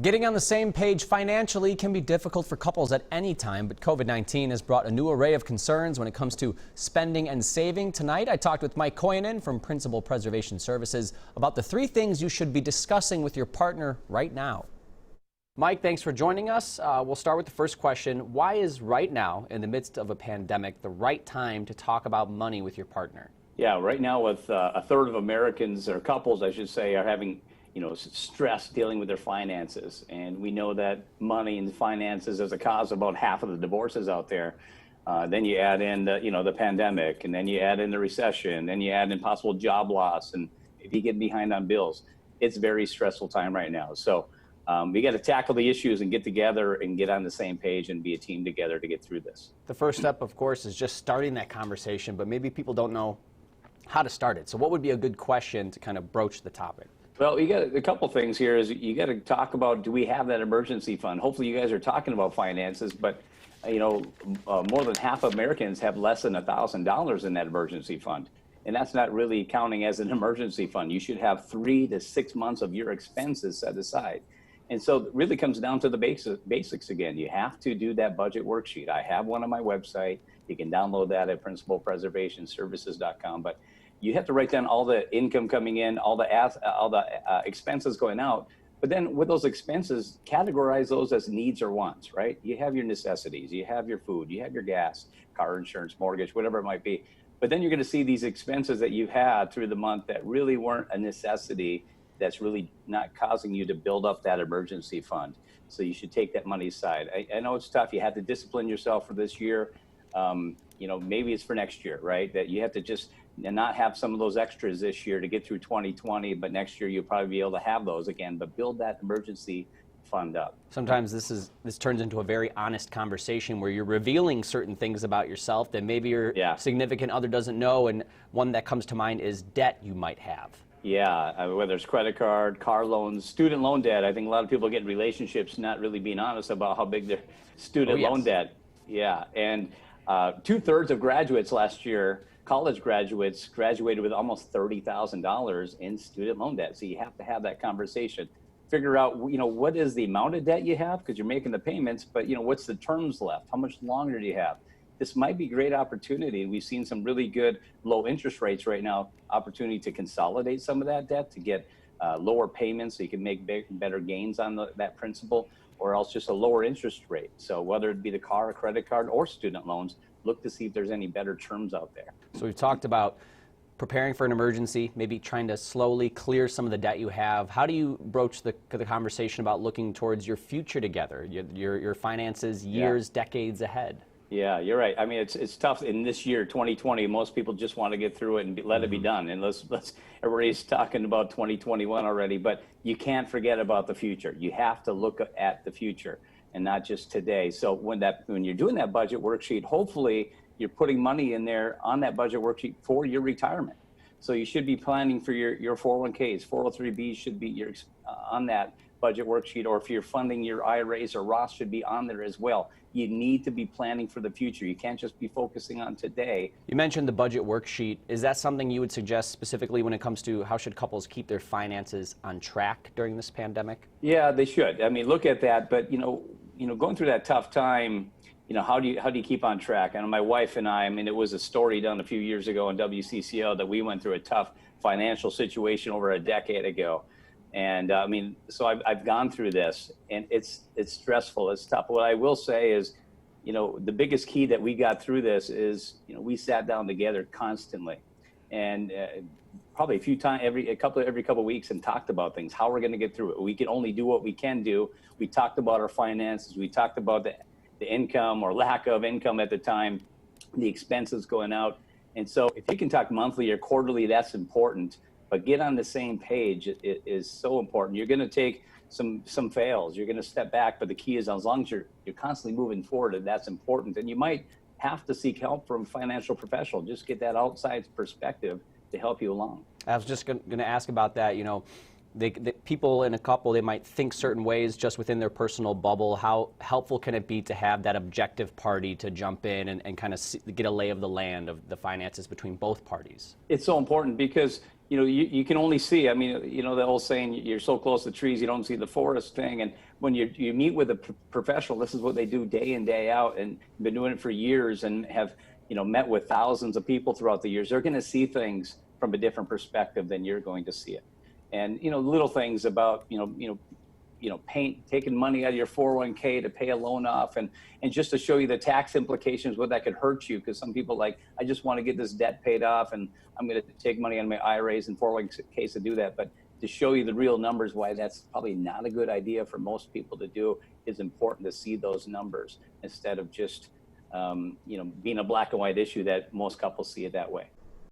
Getting on the same page financially can be difficult for couples at any time, but COVID-19 has brought a new array of concerns when it comes to spending and saving. Tonight, I talked with Mike Kojonen from Principal Preservation Services about the 3 things you should be discussing with your partner right now. Mike, thanks for joining us. We'll start with the first question. Why is right now, in the midst of a pandemic, the right time to talk about money with your partner? Yeah, right now with a third of Americans, or couples, I should say, are having stress dealing with their finances. And we know that money and finances is a cause of about half of the divorces out there. Then you add in the pandemic, and then you add in the recession, then you add in possible job loss. And if you get behind on bills, it's a very stressful time right now. So we got to tackle the issues and get together and get on the same page and be a team together to get through this. The first step, of course, is just starting that conversation, but maybe people don't know how to start it. So what would be a good question to kind of broach the topic? Well, you got a couple things here. Is you got to talk about, do we have that emergency fund? Hopefully you guys are talking about finances, but more than half of Americans have less than $1,000 in that emergency fund. And that's not really counting as an emergency fund. You should have 3 to 6 months of your expenses set aside. And so it really comes down to the basics again. You have to do that budget worksheet. I have one on my website. You can download that at principalpreservationservices.com. But you have to write down all the income coming in, all the expenses going out. But then with those expenses, categorize those as needs or wants, right? You have your necessities, you have your food, you have your gas, car insurance, mortgage, whatever it might be. But then you're going to see these expenses that you've had through the month that really weren't a necessity, that's really not causing you to build up that emergency fund. So you should take that money aside. I know it's tough. You have to discipline yourself for this year. Maybe it's for next year, right? That you have to just not have some of those extras this year to get through 2020, but next year you'll probably be able to have those again, but build that emergency fund up. Sometimes this turns into a very honest conversation where you're revealing certain things about yourself that maybe your significant other doesn't know, and one that comes to mind is debt you might have. Yeah, whether it's credit card, car loans, student loan debt. I think a lot of people get in relationships not really being honest about how big their student loan debt. Yeah, and 2/3 of graduates last year, college graduates, graduated with almost $30,000 in student loan debt. So you have to have that conversation. Figure out, what is the amount of debt you have, because you're making the payments, but what's the terms left? How much longer do you have? This might be a great opportunity. We've seen some really good low interest rates right now, opportunity to consolidate some of that debt, to get lower payments so you can make better gains on that principal, or else just a lower interest rate. So whether it be the car, credit card, or student loans, look to see if there's any better terms out there. So we've talked about preparing for an emergency, maybe trying to slowly clear some of the debt you have. How do you broach the conversation about looking towards your future together, your finances, years, decades ahead? Yeah, you're right. I mean, it's tough in this year, 2020. Most people just want to get through it and let it be done. And everybody's talking about 2021 already, but you can't forget about the future. You have to look at the future and not just today. So when you're doing that budget worksheet, hopefully you're putting money in there on that budget worksheet for your retirement. So you should be planning for your 401ks, 403bs should be on that budget worksheet, or if you're funding your IRAs or Roths, should be on there as well. You need to be planning for the future. You can't just be focusing on today. You mentioned the budget worksheet. Is that something you would suggest specifically when it comes to how should couples keep their finances on track during this pandemic? Yeah, they should. I mean, look at that. But going through that tough time, how do you keep on track? And my wife and I mean, it was a story done a few years ago on WCCO that we went through a tough financial situation over a decade ago. And so I've gone through this, and it's stressful, it's tough. What I will say is, the biggest key that we got through this is, we sat down together constantly, and probably every couple of weeks, and talked about things, how we're going to get through it. We can only do what we can do. We talked about our finances. We talked about the income or lack of income at the time, the expenses going out. And so if you can talk monthly or quarterly, that's important. But get on the same page is so important. You're going to take some fails. You're going to step back, but the key is, as long as you're constantly moving forward, and that's important. And you might have to seek help from a financial professional. Just get that outside perspective to help you along. I was just going to ask about that. The people in a couple, they might think certain ways just within their personal bubble. How helpful can it be to have that objective party to jump in and kind of get a lay of the land of the finances between both parties? It's so important, because you can only see, I mean, the old saying, you're so close to trees, you don't see the forest thing. And when you meet with a professional, this is what they do day in, day out, and been doing it for years and have, met with thousands of people throughout the years. They're going to see things from a different perspective than you're going to see it. And, little things about, taking money out of your 401k to pay a loan off, and just to show you the tax implications, what that could hurt you. Because some people I just want to get this debt paid off, and I'm going to take money out of my IRAs and 401ks to do that. But to show you the real numbers, why that's probably not a good idea for most people to do, is important to see those numbers instead of just, being a black and white issue that most couples see it that way.